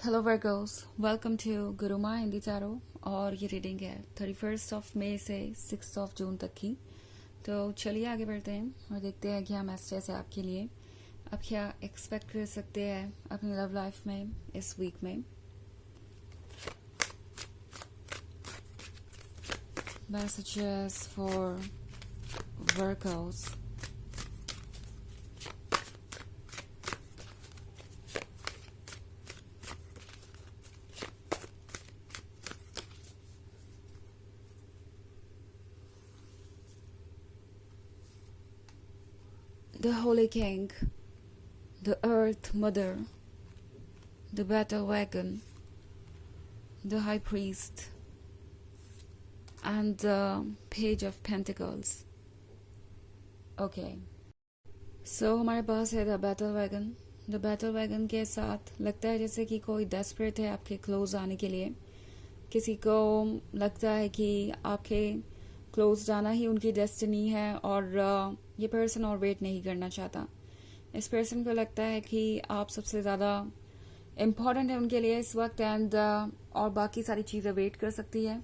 Hello वर्गोस, welcome to Guruma Hindi चारो। और ये रीडिंग है 31 मई से 6 जून तक की। तो चलिए आगे बढ़ते हैं और देखते हैं क्या मैसेज है आपके लिए। आप क्या एक्सपेक्ट कर सकते हैं अपनी लव लाइफ में इस वीक में। Messages for Virgo's. The Holy King, the Earth Mother, the Battle Wagon, the High Priest, and the Page of Pentacles. Okay. So हमारे पास है the battle wagon. The battle wagon के साथ लगता है जैसे कि कोई डेस्परेट है आपके क्लोज आने के लिए। किसी को लगता है कि आपके क्लोज जाना ही उनकी डेस्टिनी है और ये पर्सन और वेट नहीं करना चाहता। इस पर्सन को लगता है कि आप सबसे ज़्यादा इम्पॉर्टेंट है उनके लिए इस वक्त एंड और बाकी सारी चीज़ें वेट कर सकती है।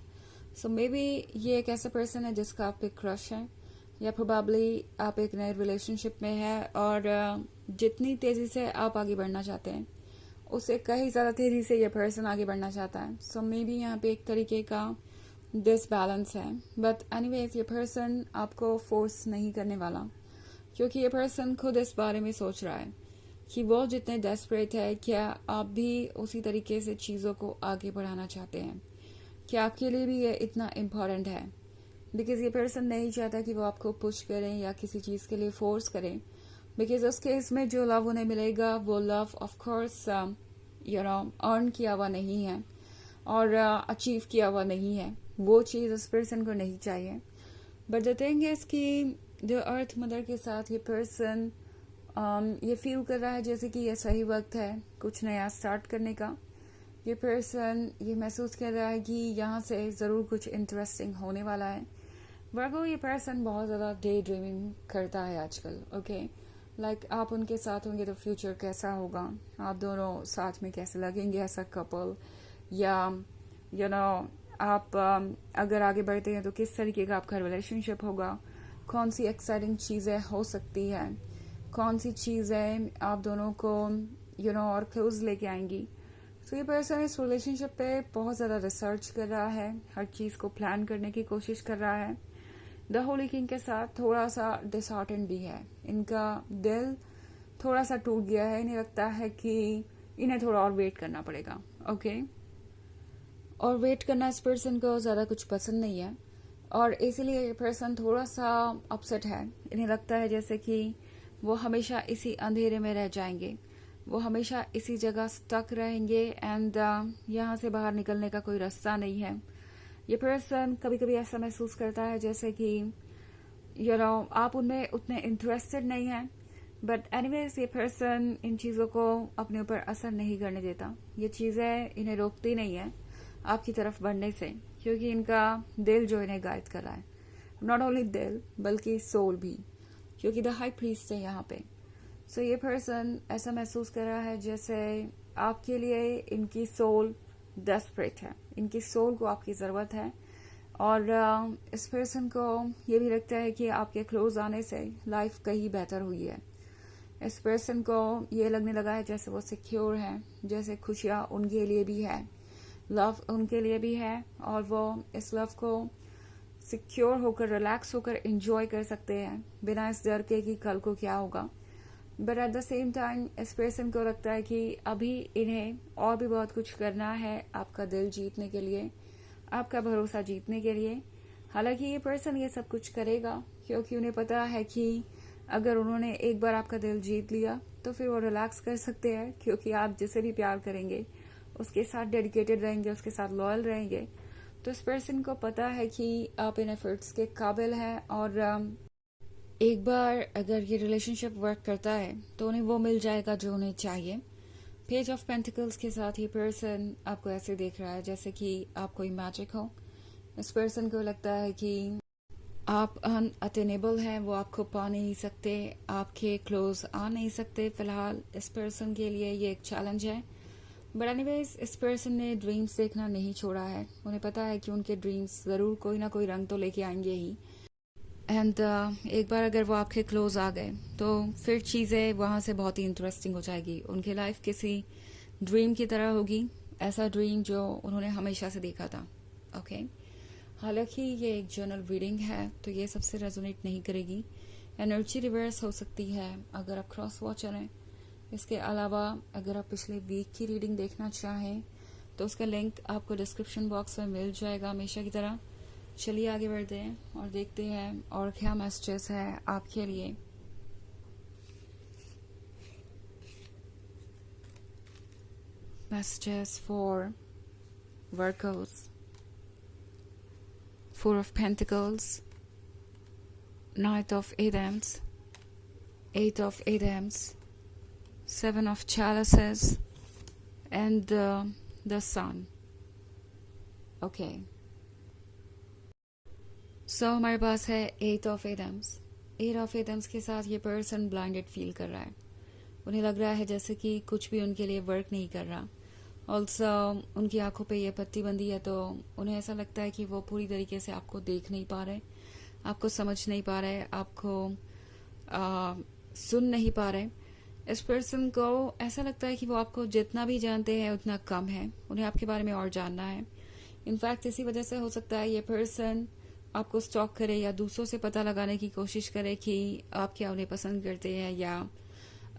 सो मे बी ये एक ऐसा पर्सन है जिसका आप पे क्रश है या प्रोबेबली आप एक नए रिलेशनशिप में है और जितनी तेज़ी से आप आगे बढ़ना चाहते हैं उससे कहीं ज़्यादा तेज़ी से ये पर्सन आगे बढ़ना चाहता है। सो मे बी यहाँ पे एक तरीके का डिसबैलेंस है, बट एनीवेज ये पर्सन आपको फोर्स नहीं करने वाला क्योंकि ये पर्सन खुद इस बारे में सोच रहा है कि वो जितने डेस्परेट है, क्या आप भी उसी तरीके से चीज़ों को आगे बढ़ाना चाहते हैं, क्या आपके लिए भी ये इतना इम्पॉर्टेंट है। बिकॉज ये पर्सन नहीं चाहता कि वो आपको पुश करें या किसी चीज़ के लिए फोर्स करें, बिकॉज उस केस में जो लव उन्हें मिलेगा वो लव ऑफ कोर्स अर्न किया हुआ नहीं है और अचीव किया हुआ नहीं है। वो चीज़ उस पर्सन को नहीं चाहिए। बट द थिंग इज कि द अर्थ मदर के साथ ये पर्सन ये फील कर रहा है जैसे कि ये सही वक्त है कुछ नया स्टार्ट करने का। ये पर्सन ये महसूस कर रहा है कि यहाँ से ज़रूर कुछ इंटरेस्टिंग होने वाला है। वर्गो ये पर्सन बहुत ज़्यादा डे ड्रीमिंग करता है आजकल। ओके, लाइक आप उनके साथ होंगे तो फ्यूचर कैसा होगा, आप दोनों साथ में कैसे लगेंगे एज अ कपल, या आप अगर आगे बढ़ते हैं तो किस तरीके का आपका रिलेशनशिप होगा, कौन सी एक्साइटिंग चीज़ें हो सकती हैं, कौन सी चीज़ें आप दोनों को और क्लोज लेके आएंगी। तो ये पर्सन इस रिलेशनशिप पे बहुत ज़्यादा रिसर्च कर रहा है, हर चीज़ को प्लान करने की कोशिश कर रहा है। द होली किंग के साथ थोड़ा सा डिसहार्टेंड भी है, इनका दिल थोड़ा सा टूट गया है। इन्हें लगता है कि इन्हें थोड़ा और वेट करना पड़ेगा। ओके, और वेट करना इस पर्सन को ज़्यादा कुछ पसंद नहीं है और इसीलिए ये पर्सन थोड़ा सा अपसेट है। इन्हें लगता है जैसे कि वो हमेशा इसी अंधेरे में रह जाएंगे, वो हमेशा इसी जगह स्टक रहेंगे एंड यहाँ से बाहर निकलने का कोई रास्ता नहीं है। ये पर्सन कभी कभी ऐसा महसूस करता है जैसे कि आप उनमें उतने इंटरेस्टेड नहीं हैं, बट एनीवेज ये पर्सन इन चीज़ों को अपने ऊपर असर नहीं करने देता। ये चीज़ें इन्हें रोकती नहीं है आपकी तरफ बढ़ने से, क्योंकि इनका दिल जो इन्हें गाइड कर रहा है, नॉट ओनली दिल बल्कि सोल भी, क्योंकि द हाई प्रीस्ट है यहाँ पे। सो ये पर्सन ऐसा महसूस कर रहा है जैसे आपके लिए इनकी सोल डेस्परेट है, इनकी सोल को आपकी ज़रूरत है। और इस पर्सन को ये भी लगता है कि आपके क्लोज आने से लाइफ कहीं बेहतर हुई है। इस पर्सन को ये लगने लगा है जैसे वो सिक्योर है, जैसे खुशियाँ उनके लिए भी है, लव उनके लिए भी है और वो इस लव को सिक्योर होकर रिलैक्स होकर एंजॉय कर सकते हैं बिना इस डर के कि कल को क्या होगा। But at the same time इस पर्सन को लगता है कि अभी इन्हें और भी बहुत कुछ करना है आपका दिल जीतने के लिए, आपका भरोसा जीतने के लिए। हालांकि ये पर्सन ये सब कुछ करेगा क्योंकि उन्हें पता है कि अगर उन्होंने एक बार आपका दिल जीत लिया तो फिर वो रिलैक्स कर सकते हैं, क्योंकि आप जिसे भी प्यार करेंगे उसके साथ डेडिकेटेड रहेंगे, उसके साथ लॉयल रहेंगे। तो इस पर्सन को पता है कि आप इन एफर्ट्स के काबिल हैं और एक बार अगर ये रिलेशनशिप वर्क करता है तो उन्हें वो मिल जाएगा जो उन्हें चाहिए। पेज ऑफ पेंटिकल्स के साथ ये पर्सन आपको ऐसे देख रहा है जैसे कि आप कोई मैजिक हो। इस पर्सन को लगता है कि आप अनअटेनेबल हैं, वो आपको पा नहीं सकते, आपके क्लोज आ नहीं सकते। फिलहाल इस पर्सन के लिए ये एक चैलेंज है बट एनीवेज इस पर्सन ने ड्रीम्स देखना नहीं छोड़ा है। उन्हें पता है कि उनके ड्रीम्स ज़रूर कोई ना कोई रंग तो लेके आएंगे ही। एंड एक बार अगर वो आपके क्लोज आ गए तो फिर चीज़ें वहाँ से बहुत ही इंटरेस्टिंग हो जाएगी। उनकी लाइफ किसी ड्रीम की तरह होगी, ऐसा ड्रीम जो उन्होंने हमेशा से देखा था। ओके, हालांकि ये एक जर्नल रीडिंग है तो ये सबसे रेजोनेट नहीं करेगी। एनर्जी रिवर्स हो सकती है अगर आप क्रॉस वॉचर हैं। इसके अलावा अगर आप पिछले वीक की रीडिंग देखना चाहें तो उसका लिंक आपको डिस्क्रिप्शन बॉक्स में मिल जाएगा हमेशा की तरह। चलिए आगे बढ़ते हैं और देखते हैं और क्या मैसेजेस है आपके लिए। Messages for Virgos. Four of Pentacles, Knight of Adams, Eight of Adams, Seven of Chalices, and the Sun. Okay. So हमारे पास है eight of atoms. Eight of atoms के साथ ये पर्सन ब्लाइंडेड फील कर रहा है। उन्हें लग रहा है जैसे कि कुछ भी उनके लिए वर्क नहीं कर रहा। ऑल्सो उनकी आंखों पे ये पट्टी बंधी है तो उन्हें ऐसा लगता है कि वो पूरी तरीके से आपको देख नहीं पा रहे, आपको समझ नहीं पा रहे, आपको सुन नहीं पा रहे। इस पर्सन को ऐसा लगता है कि वो आपको जितना भी जानते हैं उतना कम है, उन्हें आपके बारे में और जानना है। इनफैक्ट इसी वजह से हो सकता है ये पर्सन आपको स्टॉक करे या दूसरों से पता लगाने की कोशिश करे कि आप क्या उन्हें पसंद करते हैं या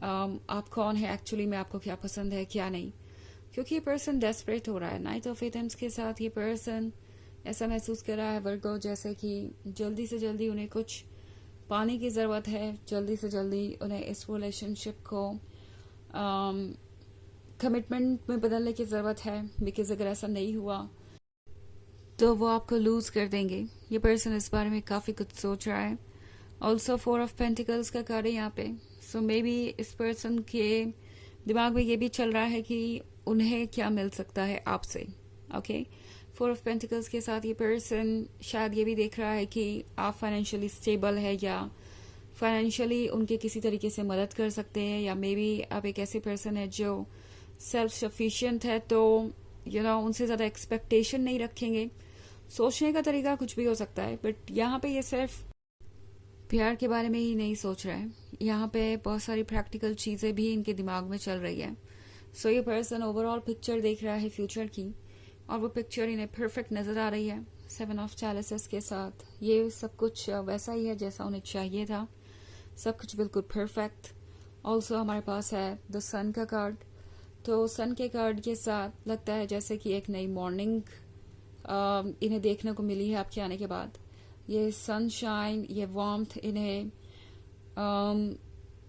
आप कौन है एक्चुअली में, आपको क्या पसंद है क्या नहीं। क्योंकि ये पर्सन डेस्परेट हो रहा है। नाइट ऑफ एटम्स के साथ ये पर्सन ऐसा महसूस कर रहा है वर्गो जैसे कि जल्दी से जल्दी उन्हें कुछ पाने की ज़रूरत है, जल्दी से जल्दी उन्हें इस रिलेशनशिप को कमिटमेंट में बदलने की ज़रूरत है। बिकॉज अगर ऐसा नहीं हुआ तो वो आपको लूज कर देंगे। ये पर्सन इस बारे में काफी कुछ सोच रहा है। ऑल्सो फोर ऑफ पेंटिकल्स का कार्ड है यहाँ पे। सो मे बी इस पर्सन के दिमाग में ये भी चल रहा है कि उन्हें क्या मिल सकता है आपसे। ओके, फोर ऑफ पेंटिकल्स के साथ ये पर्सन शायद ये भी देख रहा है कि आप फाइनेंशियली स्टेबल है या फाइनेंशियली उनके किसी तरीके से मदद कर सकते हैं, या मे बी आप एक ऐसे पर्सन है जो सेल्फ सफिशिएंट है तो उनसे ज़्यादा एक्सपेक्टेशन नहीं रखेंगे। सोचने का तरीका कुछ भी हो सकता है, बट यहाँ पे ये सिर्फ प्यार के बारे में ही नहीं सोच रहा है, यहाँ पे बहुत सारी प्रैक्टिकल चीज़ें भी इनके दिमाग में चल रही है। सो ये पर्सन ओवरऑल पिक्चर देख रहा है फ्यूचर की और वो पिक्चर इन्हें परफेक्ट नज़र आ रही है। सेवन ऑफ चैलिसेस के साथ ये सब कुछ वैसा ही है जैसा उन्हें चाहिए था, सब कुछ बिल्कुल परफेक्ट। ऑल्सो हमारे पास है द सन का कार्ड। तो सन के कार्ड के साथ लगता है जैसे कि एक नई मॉर्निंग इन्हें देखने को मिली है आपके आने के बाद। ये सनशाइन, ये वार्मथ इन्हें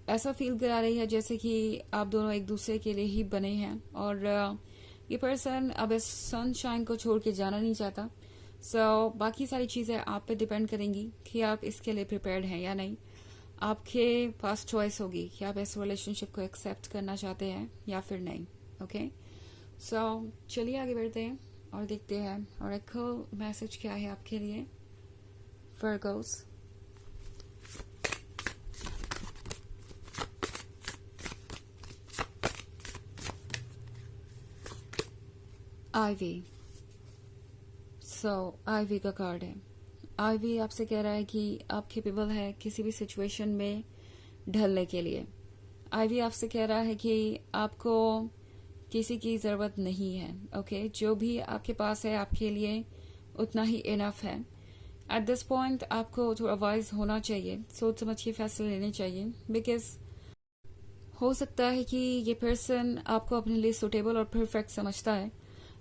ऐसा फील करा रही है जैसे कि आप दोनों एक दूसरे के लिए ही बने हैं। और ये पर्सन अब इस सनशाइन को छोड़ के जाना नहीं चाहता। सो बाकी सारी चीज़ें आप पे डिपेंड करेंगी कि आप इसके लिए प्रिपेयर्ड हैं या नहीं। आपके पास चॉइस होगी कि आप इस रिलेशनशिप को एक्सेप्ट करना चाहते हैं या फिर नहीं। ओके, सो चलिए आगे बढ़ते हैं और देखते हैं और एक मैसेज क्या है आपके लिए वर्गोस। आईवी। सो आईवी का कार्ड है। आईवी आपसे कह रहा है कि आप कैपेबल है किसी भी सिचुएशन में ढलने के लिए। आईवी आपसे कह रहा है कि आपको किसी की ज़रूरत नहीं है। ओके, जो भी आपके पास है आपके लिए उतना ही इनफ है। एट दिस पॉइंट आपको थोड़ा वाइज होना चाहिए, सोच समझ के फैसले लेने चाहिए। बिकॉज हो सकता है कि ये पर्सन आपको अपने लिए सुटेबल और परफेक्ट समझता है,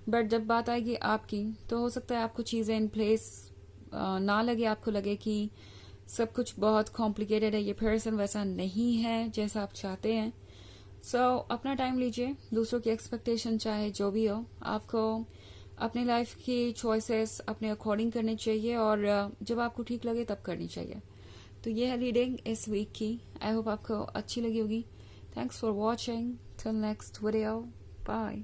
बट जब बात आएगी आपकी तो हो सकता है आपको चीज़ें इन प्लेस ना लगे, आपको लगे कि सब कुछ बहुत कॉम्प्लिकेटेड है। ये पर्सन वैसा नहीं है जैसा आप चाहते हैं। सो अपना टाइम लीजिए। दूसरों की एक्सपेक्टेशन चाहे जो भी हो, आपको अपनी लाइफ की चॉइसेस अपने अकॉर्डिंग करनी चाहिए और जब आपको ठीक लगे तब करनी चाहिए। तो ये है रीडिंग इस वीक की। आई होप आपको अच्छी लगी होगी। Thanks for watching. Till next video, bye.